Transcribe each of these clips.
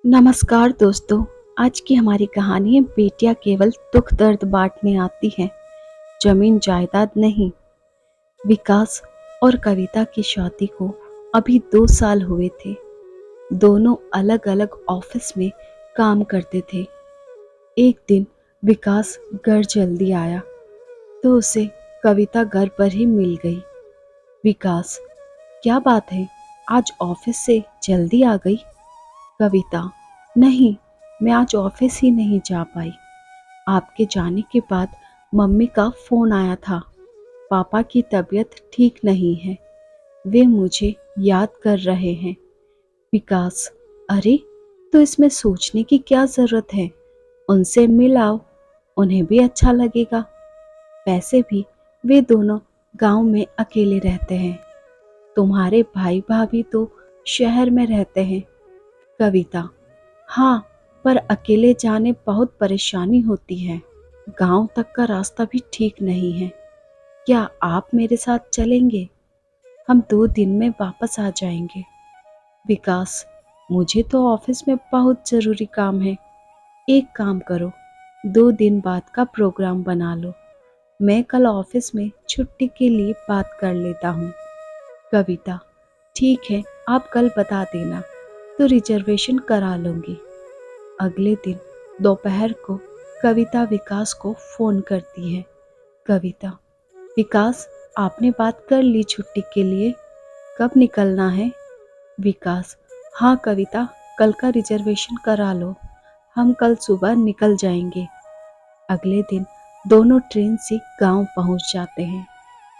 नमस्कार दोस्तों। आज की हमारी कहानी है बेटियां केवल दुख दर्द बांटने आती हैं, जमीन जायदाद नहीं। विकास और कविता की शादी को अभी 2 साल हुए थे। दोनों अलग अलग ऑफिस में काम करते थे। एक दिन विकास घर जल्दी आया तो उसे कविता घर पर ही मिल गई। विकास, क्या बात है, आज ऑफिस से जल्दी आ गई? कविता, नहीं, मैं आज ऑफिस ही नहीं जा पाई। आपके जाने के बाद मम्मी का फोन आया था। पापा की तबीयत ठीक नहीं है। वे मुझे याद कर रहे हैं। विकास, अरे, तो इसमें सोचने की क्या जरूरत है? उनसे मिल आओ, उन्हें भी अच्छा लगेगा। वैसे भी वे दोनों गांव में अकेले रहते हैं। तुम्हारे भाई भाभी तो शहर में रहते हैं। कविता, हाँ, पर अकेले जाने बहुत परेशानी होती है। गांव तक का रास्ता भी ठीक नहीं है। क्या आप मेरे साथ चलेंगे? हम 2 दिन में वापस आ जाएंगे। विकास, मुझे तो ऑफिस में बहुत जरूरी काम है। एक काम करो, 2 दिन बाद का प्रोग्राम बना लो। मैं कल ऑफिस में छुट्टी के लिए बात कर लेता हूँ। कविता, ठीक है, आप कल बता देना तो रिजर्वेशन करा लूंगी। अगले दिन दोपहर को कविता विकास को फोन करती है। कविता, विकास, आपने बात कर ली छुट्टी के लिए? कब निकलना है? विकास, हाँ कविता, कल का रिजर्वेशन करा लो। हम कल सुबह निकल जाएंगे। अगले दिन दोनों ट्रेन से गांव पहुंच जाते हैं।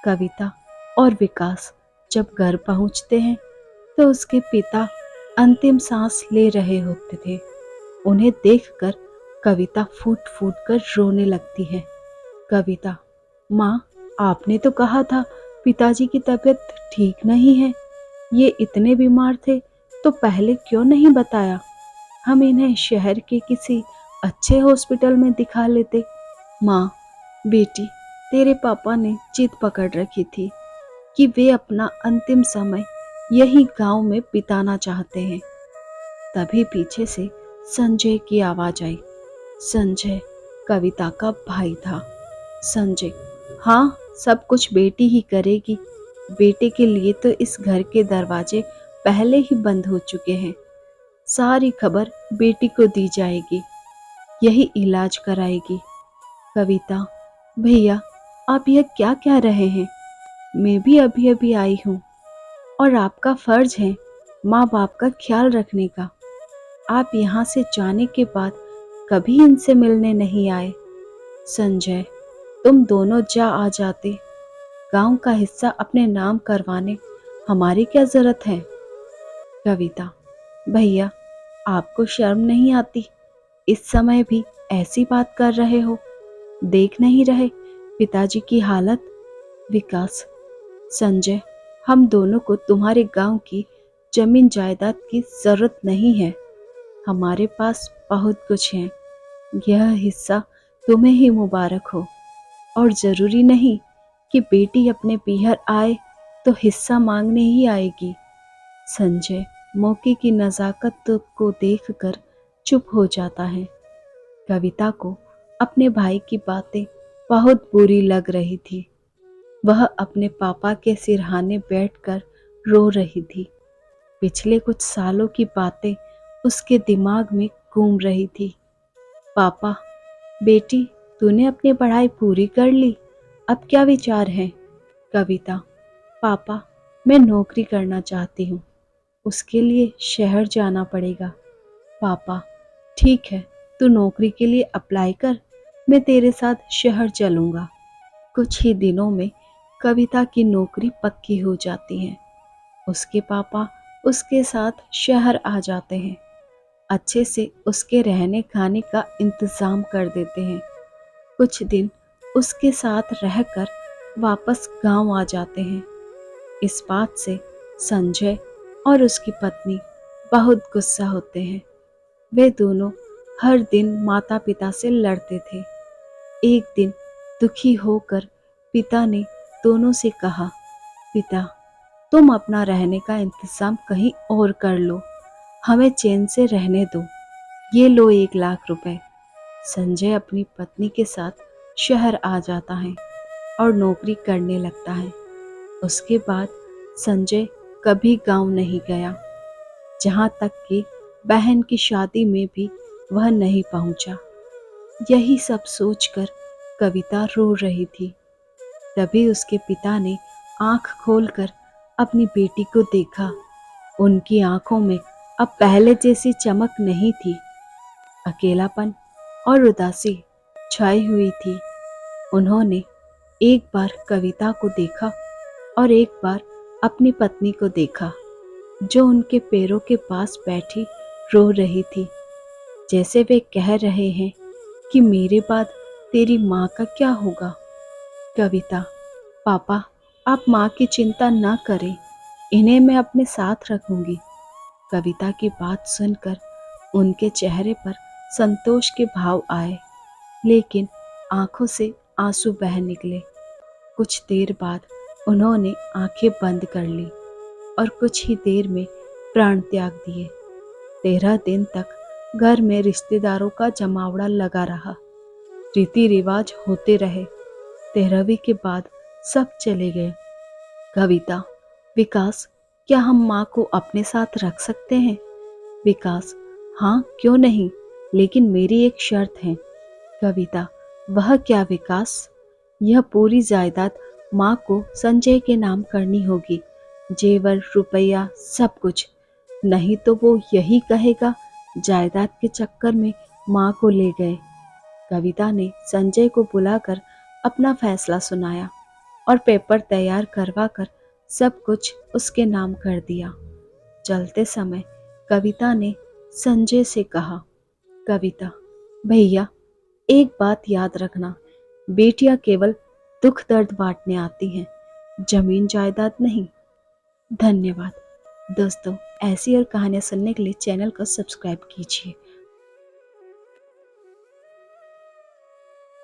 कविता और विकास जब घर पहुंचते हैं तो उसके पिता अंतिम सांस ले रहे होते थे। उन्हें देखकर कविता फूट फूट कर रोने लगती है। कविता, माँ, आपने तो कहा था पिताजी की तबीयत ठीक नहीं है। ये इतने बीमार थे तो पहले क्यों नहीं बताया? हम इन्हें शहर के किसी अच्छे हॉस्पिटल में दिखा लेते। माँ, बेटी, तेरे पापा ने जिद पकड़ रखी थी कि वे अपना अंतिम समय यही गांव में बिताना चाहते हैं। तभी पीछे से संजय की आवाज आई। संजय कविता का भाई था। संजय, हाँ, सब कुछ बेटी ही करेगी। बेटे के लिए तो इस घर के दरवाजे पहले ही बंद हो चुके हैं। सारी खबर बेटी को दी जाएगी, यही इलाज कराएगी। कविता, भैया, आप यह क्या कह रहे हैं? मैं भी अभी अभी आई हूँ और आपका फर्ज है माँ बाप का ख्याल रखने का। आप यहाँ से जाने के बाद कभी इनसे मिलने नहीं आए। संजय, तुम दोनों जा आ जाते। गांव का हिस्सा अपने नाम करवाने हमारी क्या जरूरत है? कविता, भैया, आपको शर्म नहीं आती? इस समय भी ऐसी बात कर रहे हो? देख नहीं रहे पिताजी की हालत? विकास, संजय, हम दोनों को तुम्हारे गांव की जमीन जायदाद की जरूरत नहीं है। हमारे पास बहुत कुछ है। यह हिस्सा तुम्हें ही मुबारक हो। और जरूरी नहीं कि बेटी अपने पीहर आए तो हिस्सा मांगने ही आएगी। संजय मौके की नज़ाकत को देखकर चुप हो जाता है। कविता को अपने भाई की बातें बहुत बुरी लग रही थी। वह अपने पापा के सिरहाने बैठकर रो रही थी। पिछले कुछ सालों की बातें उसके दिमाग में घूम रही थी। पापा, बेटी, तूने अपनी पढ़ाई पूरी कर ली, अब क्या विचार है? कविता, पापा, मैं नौकरी करना चाहती हूँ। उसके लिए शहर जाना पड़ेगा। पापा, ठीक है, तू नौकरी के लिए अप्लाई कर, मैं तेरे साथ शहर चलूँगा। कुछ ही दिनों में कविता की नौकरी पक्की हो जाती है। उसके पापा उसके साथ शहर आ जाते हैं। अच्छे से उसके रहने खाने का इंतज़ाम कर देते हैं। कुछ दिन उसके साथ रहकर वापस गांव आ जाते हैं। इस बात से संजय और उसकी पत्नी बहुत गुस्सा होते हैं। वे दोनों हर दिन माता पिता से लड़ते थे। एक दिन दुखी होकर पिता ने दोनों से कहा, पिता, तुम अपना रहने का इंतजाम कहीं और कर लो। हमें चैन से रहने दो। ये लो 1 लाख रुपए। संजय अपनी पत्नी के साथ शहर आ जाता है और नौकरी करने लगता है। उसके बाद संजय कभी गांव नहीं गया, जहां तक कि बहन की शादी में भी वह नहीं पहुंचा। यही सब सोचकर कविता रो रही थी। तभी उसके पिता ने आंख खोलकर अपनी बेटी को देखा। उनकी आंखों में अब पहले जैसी चमक नहीं थी। अकेलापन और उदासी छाई हुई थी। उन्होंने एक बार कविता को देखा और एक बार अपनी पत्नी को देखा, जो उनके पैरों के पास बैठी रो रही थी, जैसे वे कह रहे हैं कि मेरे बाद तेरी माँ का क्या होगा। कविता, पापा, आप माँ की चिंता न करें, इन्हें मैं अपने साथ रखूंगी। कविता की बात सुनकर उनके चेहरे पर संतोष के भाव आए, लेकिन आंखों से आंसू बह निकले। कुछ देर बाद उन्होंने आंखें बंद कर ली और कुछ ही देर में प्राण त्याग दिए। 13 दिन तक घर में रिश्तेदारों का जमावड़ा लगा रहा। रीति रिवाज होते रहे। 13वीं के बाद सब चले गए। कविता, विकास, क्या हम माँ को अपने साथ रख सकते हैं? विकास, हाँ क्यों नहीं, लेकिन मेरी एक शर्त है। कविता, वह क्या विकास? यह पूरी जायदाद माँ को संजय के नाम करनी होगी, जेवर रुपया सब कुछ। नहीं तो वो यही कहेगा जायदाद के चक्कर में माँ को ले गए। कविता ने संजय को बुलाकर अपना फैसला सुनाया और पेपर तैयार करवाकर सब कुछ उसके नाम कर दिया। चलते समय कविता ने संजय से कहा, कविता भैया, एक बात याद रखना, बेटियां केवल दुख दर्द बांटने आती हैं, जमीन जायदाद नहीं। धन्यवाद दोस्तों। ऐसी और कहानियां सुनने के लिए चैनल को सब्सक्राइब कीजिए